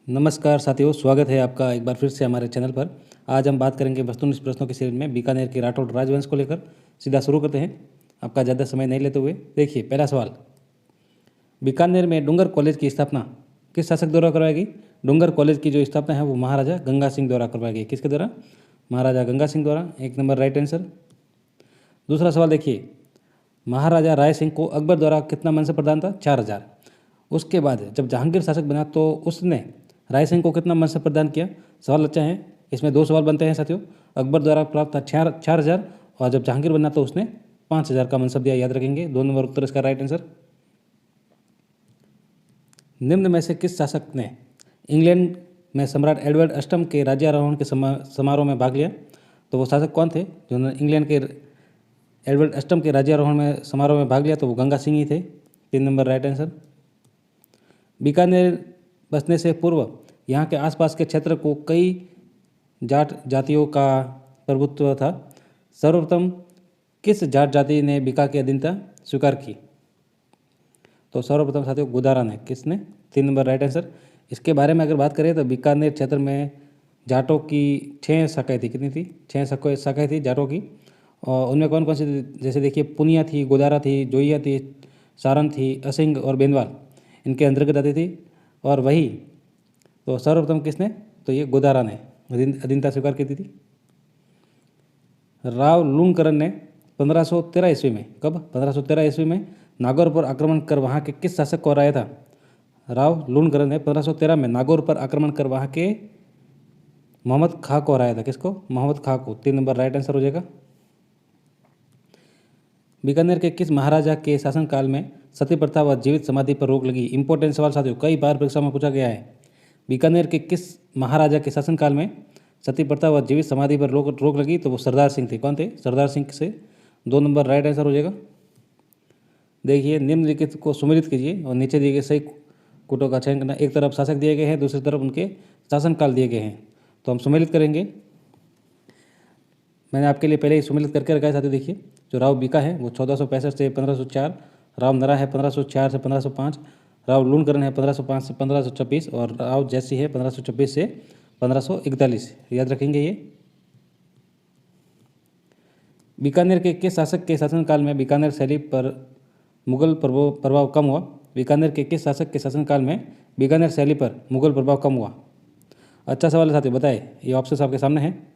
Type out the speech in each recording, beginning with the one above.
नमस्कार साथियों, स्वागत है आपका एक बार फिर से हमारे चैनल पर। आज हम बात करेंगे वस्तुनिष्ठ प्रश्नों की सीरीज में बीकानेर के राठौड़ राजवंश को लेकर। सीधा शुरू करते हैं, आपका ज़्यादा समय नहीं लेते हुए। देखिए, पहला सवाल, बीकानेर में डूंगर कॉलेज की स्थापना किस शासक द्वारा करवाई गई? डूंगर कॉलेज की जो स्थापना है वो महाराजा गंगा सिंह द्वारा करवाई गई। किसके द्वारा? महाराजा गंगा सिंह द्वारा। 1 नंबर राइट आंसर। दूसरा सवाल देखिए, महाराजा राय सिंह को अकबर द्वारा कितना मनसब प्रदान था? 4000। उसके बाद जब जहांगीर शासक बना तो उसने राय सिंह को कितना मनसब प्रदान किया? सवाल अच्छा है। इसमें 2 सवाल बनते हैं साथियों। अकबर द्वारा प्राप्त था 4000 और जब जहांगीर बना तो उसने 5000 का मनसब दिया। याद रखेंगे। 2 नंबर उत्तर इसका राइट आंसर। निम्न में से किस शासक ने इंग्लैंड में सम्राट एडवर्ड अष्टम के राज्यारोहण के समारोह में भाग लिया? तो वो शासक कौन थे जिन्होंने इंग्लैंड के एडवर्ड अष्टम के राज्यारोहण में समारोह में भाग लिया? तो वो गंगा सिंह ही थे। 3 नंबर राइट आंसर। बीकानेर बसने से पूर्व यहाँ के आसपास के क्षेत्र को कई जाट जातियों का प्रभुत्व था। सर्वप्रथम किस जाट जाति ने बीका की अधीनता स्वीकार की? तो सर्वप्रथम साथियों गुदारा ने। किसने? 3 नंबर राइट आंसर। इसके बारे में अगर बात करें तो बीकानेर क्षेत्र में जाटों की 6 शाखाएँ थी। कितनी थी? 6 शाखाएँ थी जाटों की। और उनमें कौन कौन सी? जैसे देखिए, पुनिया थी, गोदारा थी, जोइया थी, सारन थी, असिंग और बेनवाल इनके अंतर्गत आती थी। और वही तो सर्वप्रथम किसने? तो ये गोदारा ने अधीनता स्वीकार की थी। राव लूणकरण ने 1513 ईस्वी में, कब? 1513 ईस्वी में नागौर पर आक्रमण कर वहाँ के किस शासक को हराया था? राव लूणकरण ने 1513 में नागौर पर आक्रमण कर वहाँ के मोहम्मद खां को हराया था। किसको? मोहम्मद खां को। 3 नंबर राइट आंसर हो जाएगा। बीकानेर के किस महाराजा के शासनकाल में सती प्रथा व जीवित समाधि पर रोक लगी? इंपॉर्टेंट सवाल साथियों, कई बार परीक्षा में पूछा गया है। बीकानेर के किस महाराजा के शासनकाल में सती प्रथा व जीवित समाधि पर रोक लगी? तो वो सरदार सिंह थे। कौन थे? सरदार सिंह से। 2 नंबर राइट आंसर हो जाएगा। देखिए, निम्नलिखित को सुमेलित कीजिए और नीचे दिए गए सही कूटों का चयन करना। एक तरफ शासक दिए गए हैं, दूसरी तरफ उनके शासनकाल दिए गए हैं, तो हम सुमेलित करेंगे। मैंने आपके लिए पहले ही सुमेलित करके रखा है साथियों। देखिए, जो राव बीका है वो 1465 से 1504, राव नरा है 1504 से 1505, राव लूणकरण है 1505 से 1526 और राव जैसी है 1526 से 1541। याद रखेंगे ये। बीकानेर के किस शासक के शासनकाल में बीकानेर शैली पर मुगल प्रभाव कम हुआ? बीकानेर के किस शासक के शासनकाल में बीकानेर शैली पर मुगल प्रभाव कम हुआ? अच्छा सवाल है साथियों, बताए। ये ऑप्शन आपके सामने हैं।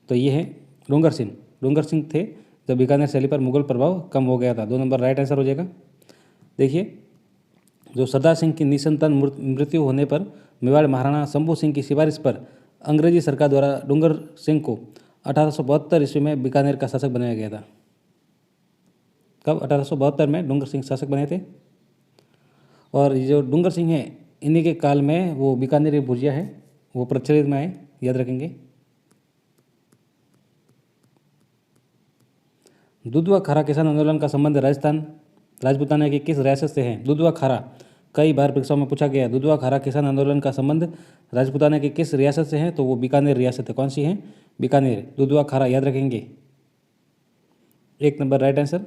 तो ये है डूंगर सिंह। डूंगर सिंह थे जब बीकानेर शैली पर मुगल प्रभाव कम हो गया था। 2 नंबर राइट आंसर हो जाएगा। देखिए, जो सरदार सिंह की निसंतान मृत्यु होने पर मेवाड़ महाराणा शंभू सिंह की सिफारिश पर अंग्रेजी सरकार द्वारा डूंगर सिंह को 1872 ईस्वी में बीकानेर का शासक बनाया गया था। कब? 1872 में डूंगर सिंह शासक बने थे। और ये जो डूंगर सिंह है, इन्हीं के काल में वो बीकानेरी भुजिया है वो प्रचलित में आए। याद रखेंगे। दुधवा खारा किसान आंदोलन का संबंध राजस्थान राजपूताना की किस रियासत से है? दुधवा खारा कई बार परीक्षाओं में पूछा गया है। दुधवा खारा किसान आंदोलन का संबंध राजपूताना की किस रियासत से है? तो वो बीकानेर रियासत है। कौन सी है? बीकानेर। दुधवा खारा याद रखेंगे। 1 नंबर राइट आंसर।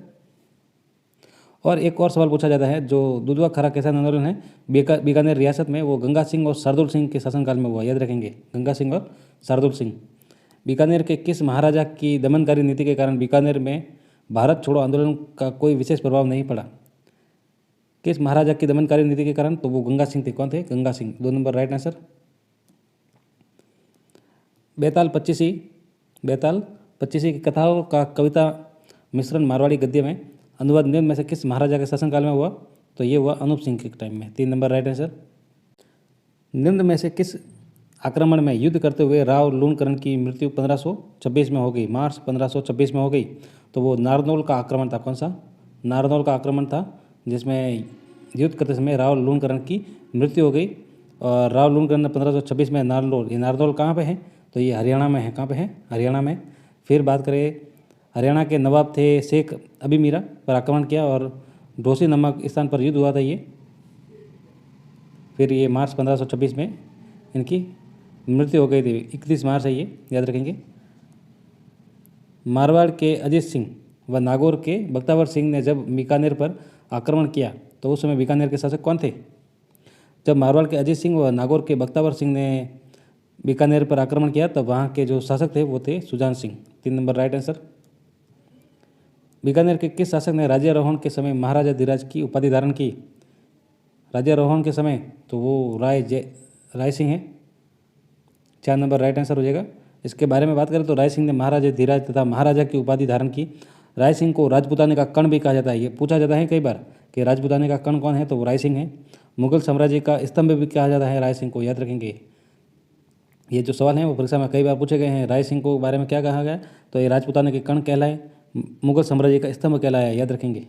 और एक और सवाल पूछा जाता है, जो दुधवा खारा किसान आंदोलन है बीकानेर रियासत में, वो गंगा सिंह और शार्दुल सिंह के शासनकाल में हुआ। याद रखेंगे, गंगा सिंह और शार्दुल सिंह। बीकानेर के किस महाराजा की दमनकारी नीति के कारण बीकानेर में भारत छोड़ो आंदोलन का कोई विशेष प्रभाव नहीं पड़ा? किस महाराजा की दमनकारी नीति के कारण? तो वो गंगा सिंह थे। कौन थे? Ganga Singh. 2 number right answer. Betal Pachisi की कथाओं का कविता मिश्रण मारवाड़ी गद्य में अनुवाद निम्न में से किस महाराजा के शासनकाल में हुआ? तो ये हुआ अनूप सिंह के टाइम में। 3 नंबर राइट आंसर। निम्न में से किस आक्रमण में युद्ध करते हुए राव लूणकरण की मृत्यु 1526 में हो गई? मार्च 1526 में हो गई। तो वो नारनौल का आक्रमण था। कौन सा? नारनौल का आक्रमण था, जिसमें युद्ध करते समय राव लूणकरण की मृत्यु हो गई। और राव लूणकरण ने 1526 में नारनौल, ये नारनौल कहाँ पे है? तो ये हरियाणा में है। कहाँ पे है? हरियाणा में। फिर बात करें, हरियाणा के नवाब थे शेख अबी मीरा पर आक्रमण किया और ढोसी नामक स्थान पर युद्ध हुआ था ये। फिर ये मार्च 1526 में इनकी मृत्यु हो गई थी। 31 मार्च है ये, याद रखेंगे। मारवाड़ के अजीत सिंह व नागौर के बख्तावर सिंह ने जब बीकानेर पर आक्रमण किया तो उस समय बीकानेर के शासक कौन थे? जब मारवाड़ के अजीत सिंह व नागौर के बख्तावर सिंह ने बीकानेर पर आक्रमण किया तब वहाँ के जो शासक थे वो थे Sujan Singh. 3 number right answer. Bikaner के किस शासक ने राज्यारोहण के समय महाराजा धीराज की उपाधि धारण की? राज्यारोहण के समय तो वो राय सिंह है। 4 नंबर राइट आंसर हो जाएगा। इसके बारे में बात करें तो राय सिंह ने महाराजा धीराज तथा महाराजा की उपाधि धारण की। राय सिंह को राजपूताने का कर्ण भी कहा जाता है। ये पूछा जाता है कई बार कि राजपूताने का कर्ण कौन है, तो वो राय सिंह है। मुगल साम्राज्य का स्तंभ भी कहा जाता है राय सिंह को, याद रखेंगे। ये जो सवाल हैं वो परीक्षा में कई बार पूछे गए हैं। राय सिंह को बारे में क्या कहा गया, तो ये राजपूताने के कर्ण कहलाए, मुगल साम्राज्य का स्तंभ कहलाया, याद रखेंगे।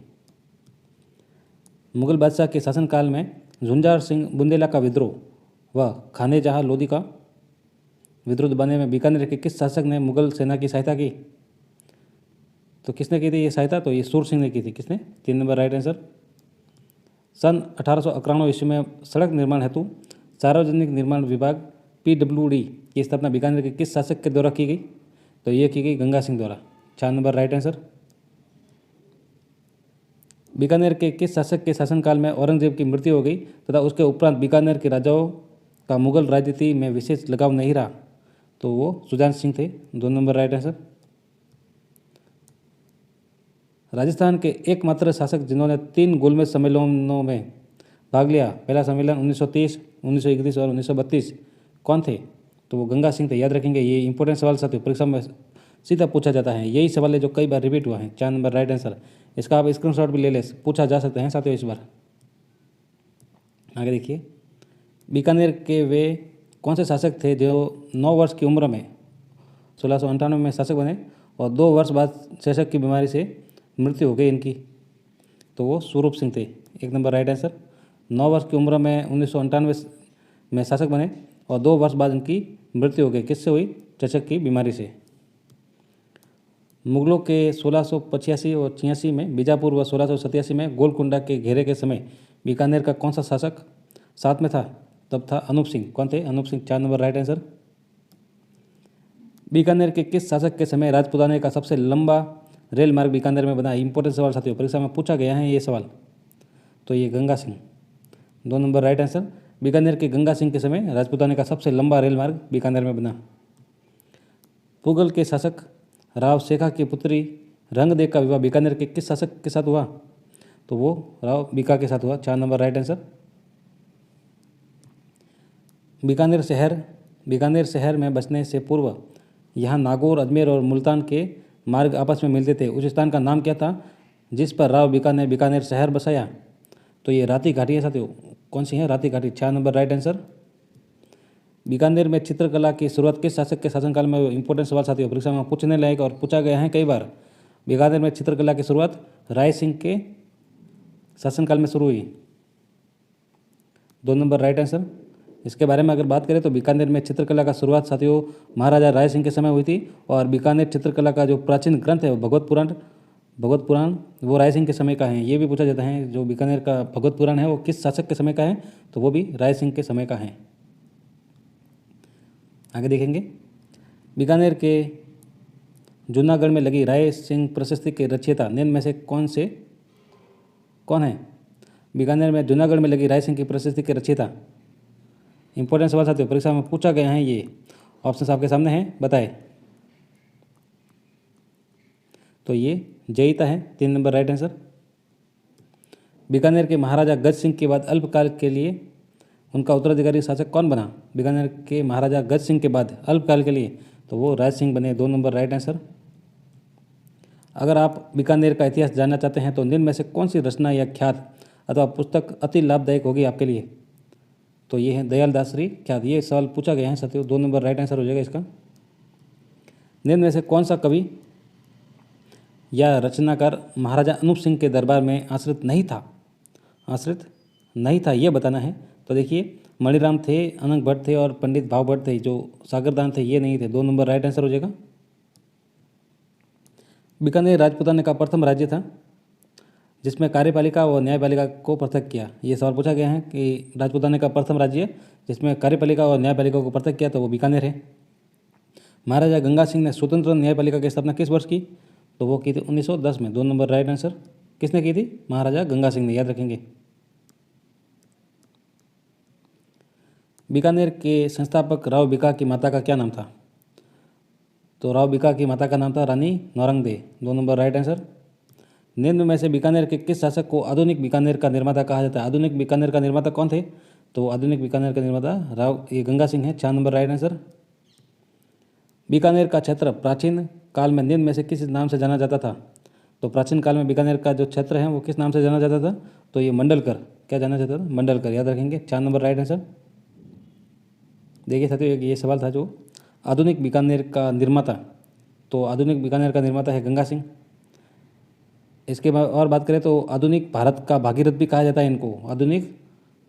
मुगल बादशाह के शासनकाल में झुंझार सिंह बुंदेला का विद्रोह व खाने जहाँ लोधी का विद्रोह दबाने में बीकानेर के किस शासक ने मुगल सेना की सहायता की? तो किसने की थी ये सहायता, तो ये सूर सिंह ने की थी। किसने? 3 नंबर राइट आंसर। सन 1891 ईस्वी में सड़क निर्माण हेतु सार्वजनिक निर्माण विभाग PWD की स्थापना बीकानेर के किस शासक के द्वारा की गई? तो ये की गई गंगा सिंह द्वारा। 4 नंबर राइट आंसर। बीकानेर के किस शासक के शासनकाल में औरंगजेब की मृत्यु हो गई तथा उसके उपरांत बीकानेर के राजाओं का मुगल राजनीति में विशेष लगाव नहीं रहा? तो वो सुजान सिंह थे। 2 नंबर राइट आंसर। राजस्थान के एकमात्र शासक जिन्होंने 3 गोलमेज सम्मेलनों में भाग लिया, पहला सम्मेलन 1930, 1931 और 1932, कौन थे? तो वो गंगा सिंह थे, याद रखेंगे। ये इंपॉर्टेंट सवाल साथियों परीक्षा में सीधा पूछा जाता है। यही सवाल है जो कई बार रिपीट हुआ है। 4 नंबर राइट आंसर। इसका आप स्क्रीनशॉट भी ले ले, पूछा जा सकते हैं साथियों इस बार। आगे देखिए, बीकानेर के वे कौन से शासक थे जो 9 वर्ष की उम्र में 1698 में शासक बने और 2 वर्ष बाद चेचक की बीमारी से मृत्यु हो गई इनकी? तो वो स्वरूप सिंह थे। 1 नंबर राइट आंसर। 9 वर्ष की उम्र में 1998 में शासक बने और 2 वर्ष बाद इनकी मृत्यु हो गई। किससे हुई? चेचक की बीमारी से। मुगलों के 1685 और 86 में बीजापुर व 1687 में गोलकुंडा के घेरे के समय बीकानेर का कौन सा शासक साथ में था? तब था अनूप सिंह। कौन थे? Anup Singh. 4 number right answer. Bikaner के किस शासक के समय राजपूताने का सबसे लंबा रेल मार्ग बीकानेर में बना? इंपॉर्टेंट सवाल साथियों परीक्षा में पूछा गया है ये सवाल। तो ये Ganga Singh. 2 number right answer. Bikaner के गंगा सिंह के समय राजपूताने का सबसे लंबा रेल मार्ग बीकानेर में बना। पुगल के शासक राव शेखा की पुत्री रंगदेव का विवाह बीकानेर के किस शासक के साथ हुआ? तो वो राव बीका के साथ हुआ। 4 नंबर राइट आंसर। बीकानेर शहर में बसने से पूर्व यहाँ नागौर, अजमेर और मुल्तान के मार्ग आपस में मिलते थे। उस स्थान का नाम क्या था जिस पर राव बीका ने बीकानेर शहर बसाया? तो ये राती घाटी है साथियों। कौन सी है? राती घाटी। 4 नंबर राइट आंसर। बीकानेर में चित्रकला की शुरुआत किस शासक के शासनकाल में? इंपॉर्टेंट सवाल साथियों परीक्षा में पूछने लायक और पूछा गया है कई बार। बीकानेर में चित्रकला की शुरुआत राय सिंह के शासनकाल में शुरू हुई। 2 नंबर राइट आंसर। इसके बारे में अगर बात करें तो बीकानेर में चित्रकला का शुरुआत साथियों महाराजा राय सिंह के समय हुई थी और बीकानेर चित्रकला का जो प्राचीन ग्रंथ है भगवत पुराण वो राय सिंह के समय का है। ये भी पूछा जाता है जो बीकानेर का भगवत पुराण है वो किस शासक के समय का है? तो वो भी राय सिंह के समय का है। आगे देखेंगे, बीकानेर के जूनागढ़ में लगी राय सिंह प्रशस्ति के रचयिता निम्न में से कौन है? बीकानेर में जूनागढ़ में लगी राय सिंह की प्रशस्ति के रचयिता। इंपॉर्टेंट सवाल साथियों परीक्षा में पूछा गया है। ये ऑप्शन आपके सामने हैं, बताएं। तो ये जयिता है। 3 नंबर राइट आंसर। बीकानेर के महाराजा गज सिंह के बाद अल्पकाल के लिए उनका उत्तराधिकारी शासक कौन बना? बीकानेर के महाराजा गज सिंह के बाद अल्पकाल के लिए तो वो राज सिंह बने। 2 नंबर राइट आंसर। अगर आप बीकानेर का इतिहास जानना चाहते हैं तो निम्न में से कौन सी रचना या ख्यात अथवा पुस्तक अति लाभदायक होगी आपके लिए? तो ये है दयाल दासरी ख्यात। ये सवाल पूछा गया है साथियों। 2 नंबर राइट आंसर हो जाएगा इसका। निम्न में से कौन सा कवि या रचनाकार महाराजा अनूप सिंह के दरबार में आश्रित नहीं था ये बताना है। तो देखिए, मणिराम थे, अनंग भट्ट थे और पंडित भाव भट्ट थे। जो सागरदान थे ये नहीं थे। 2 नंबर राइट आंसर हो जाएगा। बीकानेर राजपूताने का प्रथम राज्य था जिसमें कार्यपालिका व न्यायपालिका को पृथक किया। ये सवाल पूछा गया है कि राजपूताने का प्रथम राज्य जिसमें कार्यपालिका और न्यायपालिका को पृथक किया तो वो बीकानेर है। महाराजा गंगा सिंह ने स्वतंत्र न्यायपालिका की स्थापना किस वर्ष की? तो वो की थी 1910 में। 2 नंबर राइट आंसर। किसने की थी? महाराजा गंगा सिंह ने, याद रखेंगे। बीकानेर के संस्थापक राव बीका की माता का क्या नाम था? तो राव बीका की माता का नाम था रानी नौरंगदे। 2 नंबर राइट आंसर। निम्न में से बीकानेर के किस शासक को आधुनिक बीकानेर का निर्माता कहा जाता है? आधुनिक बीकानेर का निर्माता कौन थे? तो आधुनिक बीकानेर का निर्माता गंगा सिंह है। 4 नंबर राइट आंसर। बीकानेर का क्षेत्र प्राचीन काल में निम्न में से किस नाम से जाना जाता था? तो प्राचीन काल में बीकानेर का जो क्षेत्र है वो किस नाम से जाना जाता था? तो ये मंडलकर। क्या जाना जाता था? मंडलकर। याद रखेंगे। 4 नंबर राइट आंसर। देखिए साथियों, ये सवाल था जो आधुनिक बीकानेर का निर्माता, तो आधुनिक बीकानेर का निर्माता है गंगा सिंह। इसके बाद और बात करें तो आधुनिक भारत का भागीरथ भी कहा जाता है इनको। आधुनिक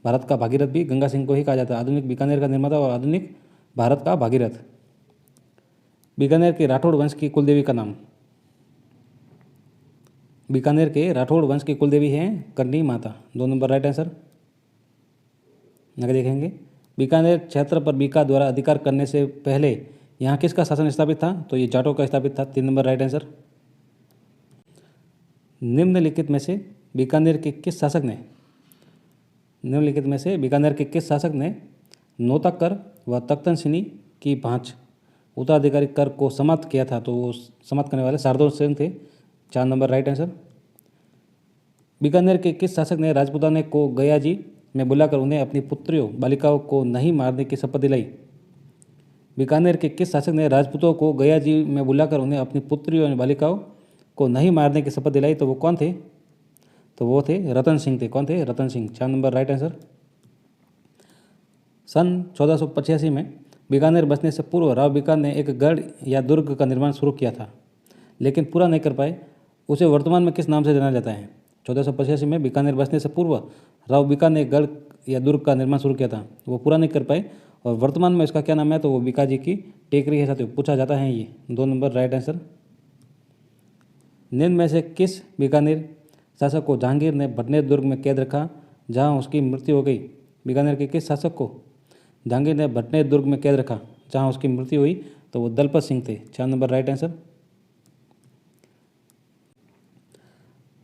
भारत का भागीरथ भी गंगा सिंह को ही कहा जाता है। आधुनिक बीकानेर का निर्माता और आधुनिक भारत का भागीरथ। बीकानेर के राठौड़ वंश की कुलदेवी का नाम? बीकानेर के राठौड़ वंश की कुलदेवी हैं करनी माता। 2 नंबर राइट आंसर। आगे देखेंगे, बीकानेर क्षेत्र पर बीका द्वारा अधिकार करने से पहले यहाँ किसका शासन स्थापित था? तो ये जाटों का स्थापित था। 3 नंबर राइट आंसर। निम्नलिखित में से बीकानेर के किस शासक ने नौता कर व तख्तनसिनी की भांच उत्तराधिकारी कर को समाप्त किया था? तो वो समाप्त करने वाले शार्दुल सेन थे। 4 नंबर राइट आंसर। बीकानेर के किस शासक ने राजपूताने को गयाजी में बुलाकर उन्हें अपनी पुत्रियों बालिकाओं को नहीं मारने की शपथ दिलाई? बीकानेर के किस शासक ने राजपूतों को गयाजी में बुलाकर उन्हें अपनी पुत्रियों और बालिकाओं को नहीं मारने की शपथ दिलाई? तो वो कौन थे? तो वो थे रतन सिंह थे। कौन थे? Ratan Singh. 4 number right answer. सन 1485 में बीकानेर बसने से पूर्व राव बीका ने एक गढ़ या दुर्ग का निर्माण शुरू किया था, लेकिन पूरा नहीं कर पाए। उसे वर्तमान में किस नाम से जाना जाता है? 1485 में बीकानेर बसने से पूर्व राव बीका ने गढ़ या दुर्ग का निर्माण शुरू किया था, वो पूरा नहीं कर पाए और वर्तमान में इसका क्या नाम है? तो वो बीका जी की टेकरी है साथियों। पूछा जाता है ये। 2 नंबर राइट आंसर। निम्न में से किस बीकानेर शासक को जहांगीर ने भटनेर दुर्ग में कैद रखा जहां उसकी मृत्यु हो गई? बीकानेर के किस शासक को जहांगीर ने भटनेर दुर्ग में कैद रखा जहां उसकी मृत्यु हुई? तो वो दलपत सिंह थे। 4 नंबर राइट आंसर।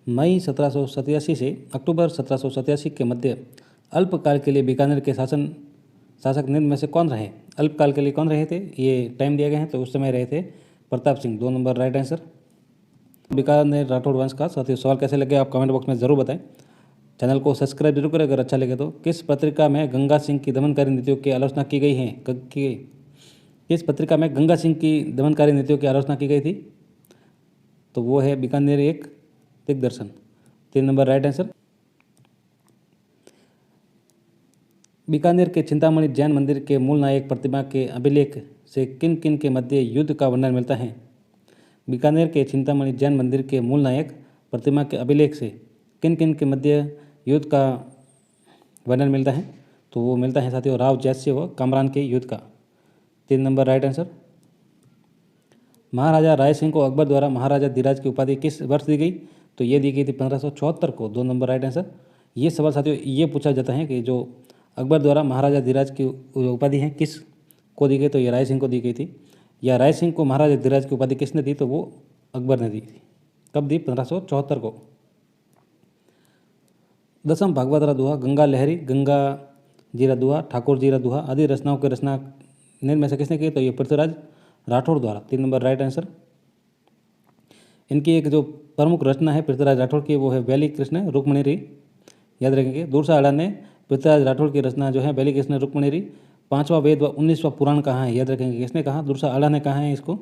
मई 1787 से अक्टूबर 1787 के मध्य अल्पकाल के लिए बीकानेर के शासक निम्न में से कौन रहे? अल्पकाल के लिए कौन रहे थे? ये टाइम दिए गए हैं, तो उस समय रहे थे Pratap Singh. 2 number right answer. Bikaner Rathore वंश का साथियों सवाल कैसे लगे आप कमेंट बॉक्स में ज़रूर बताएं। चैनल को सब्सक्राइब जरूर करें अगर अच्छा लगे तो। किस पत्रिका में गंगा सिंह की दमनकारी नीतियों की आलोचना की गई है? किस पत्रिका में गंगा सिंह की दमनकारी नीतियों की आलोचना की गई थी? तो वो है बीकानेर एक दिग्दर्शन। 3 नंबर राइट आंसर। बीकानेर के चिंतामणि जैन मंदिर के मूल नायक प्रतिमा के अभिलेख से किन किन के मध्य युद्ध का वर्णन मिलता है? बीकानेर के चिंतामणि जैन मंदिर के मूल नायक प्रतिमा के अभिलेख से किन किन के मध्य युद्ध का वर्णन मिलता है? तो वो मिलता है साथियों राव जैस्य व कामरान के युद्ध का। 3 नंबर राइट आंसर। महाराजा राय सिंह को अकबर द्वारा महाराजा धीराज की उपाधि किस वर्ष दी गई? तो ये दी गई थी 1574 को। 2 नंबर राइट आंसर। ये सवाल साथियों ये पूछा जाता है कि जो अकबर द्वारा महाराजा धीराज की उपाधि है किस को दी गई? तो ये राय सिंह को दी गई थी। या राय सिंह को महाराजा धीराज की उपाधि किसने दी? तो वो अकबर ने दी थी। कब दी? 1574 को। दसम भागवतरा दोहा, गंगा लहरी, गंगा जीरा दोहा, ठाकुर जीरा दोहा आदि रचनाओं की रचना निम्न में से किसने की? तो ये पृथ्वीराज राठौड़ द्वारा। 3 नंबर राइट आंसर। इनकी एक जो प्रमुख रचना है पृथ्वीराज राठौड़ की वो है वैली कृष्ण रुक्मणीरी। याद रखेंगे। दूरसा आड़ा ने पृथ्वीराज राठौड़ की रचना जो है वैली कृष्ण रुक्मणीरी 5वां वेद व 19वां पुराण कहा है? याद रखेंगे। किसने कहा? दूरसा आड़ा ने कहा है इसको।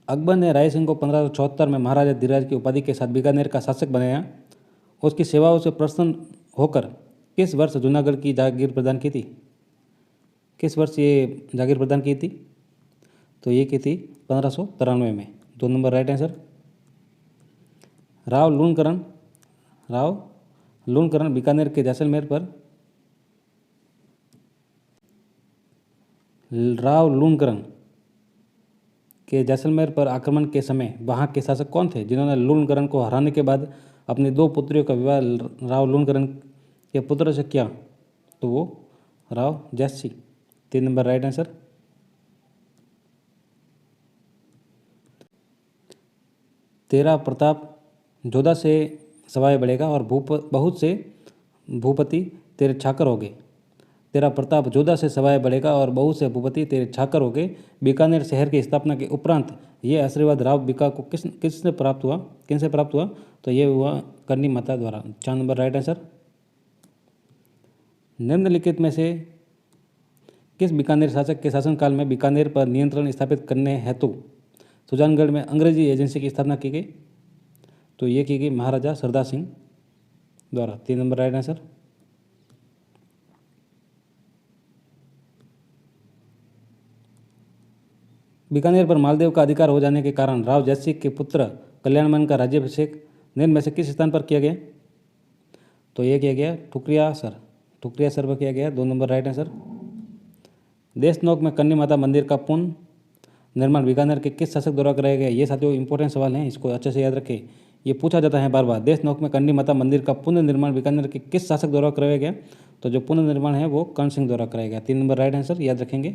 अकबर ने राय सिंह को 1574 में महाराजा धीराज की उपाधि के साथ बीकानेर का शासक बनाया। उसकी सेवाओं से प्रसन्न होकर किस वर्ष जूनागढ़ की जागीर प्रदान की थी? किस वर्ष ये जागीर प्रदान की थी? तो ये की थी 1593 में। 2 number right answer. Rao Lunkaran Bikaner के जैसलमेर पर आक्रमण के समय वहाँ के शासक कौन थे जिन्होंने लूणकरण को हराने के बाद अपनी 2 पुत्रियों का विवाह राव लूणकरण के पुत्र से किया? तो वो राव जैसी। 3 नंबर राइट आंसर। तेरा प्रताप जोधा से सवाई बढ़ेगा और बहुत से भूपति तेरे छाकर हो गए, तेरा प्रताप जोधा से सवाए बढ़ेगा और बहुत से भूपति तेरे छाकर हो गए। बीकानेर शहर की स्थापना के उपरांत ये आशीर्वाद राव बीका को किससे प्राप्त हुआ, किनसे प्राप्त हुआ? तो ये हुआ करनी माता द्वारा। 4 नंबर राइट आंसर। निम्नलिखित में से किस बीकानेर शासक के शासनकाल में बीकानेर पर नियंत्रण स्थापित करने हेतु सुजानगढ़ में अंग्रेजी एजेंसी की स्थापना की गई? तो ये की गई महाराजा सरदार सिंह द्वारा। 3 नंबर राइट आंसर। बीकानेर पर मालदेव का अधिकार हो जाने के कारण राव जयसिंह के पुत्र कल्याणमल का राज्याभिषेक निम्न में से किस स्थान पर किया गया? तो ये किया गया ठुकरियासर पर किया गया। 2 नंबर राइट आंसर। देशनोक में कन्नी माता मंदिर का पुनः निर्माण बीकानेर के किस शासक द्वारा कराया गया? ये साथियों इंपॉर्टेंट सवाल हैं, इसको अच्छे से याद रखें, ये पूछा जाता है बार बार। देशनोक में कन्नी माता मंदिर का पुनर्निर्माण बीकानेर के किस शासक द्वारा कराया गया? तो जो पुनर्निर्माण है वो कर्ण सिंह द्वारा कराया गया। 3 नंबर राइट आंसर, याद रखेंगे।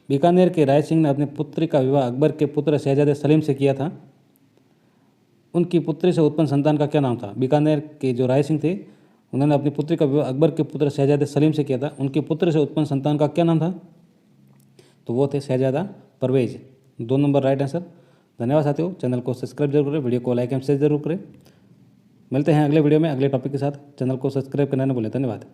बीकानेर के राय सिंह ने अपनी पुत्री का विवाह अकबर के पुत्र शहजादे सलीम से किया था। उनकी पुत्री से उत्पन्न संतान का क्या नाम था? बीकानेर के जो राय सिंह थे उन्होंने अपनी पुत्री का विवाह अकबर के पुत्र शहजादे सलीम से किया था। उनकी पुत्री से उत्पन्न संतान का क्या नाम था? तो वो थे शहजादा परवेज। 2 number right answer. धन्यवाद साथियों, चैनल को सब्सक्राइब जरूर करें, वीडियो को लाइक एंड शेयर जरूर करें। मिलते हैं अगले वीडियो में अगले टॉपिक के साथ। चैनल को सब्सक्राइब करना न भूलें। धन्यवाद।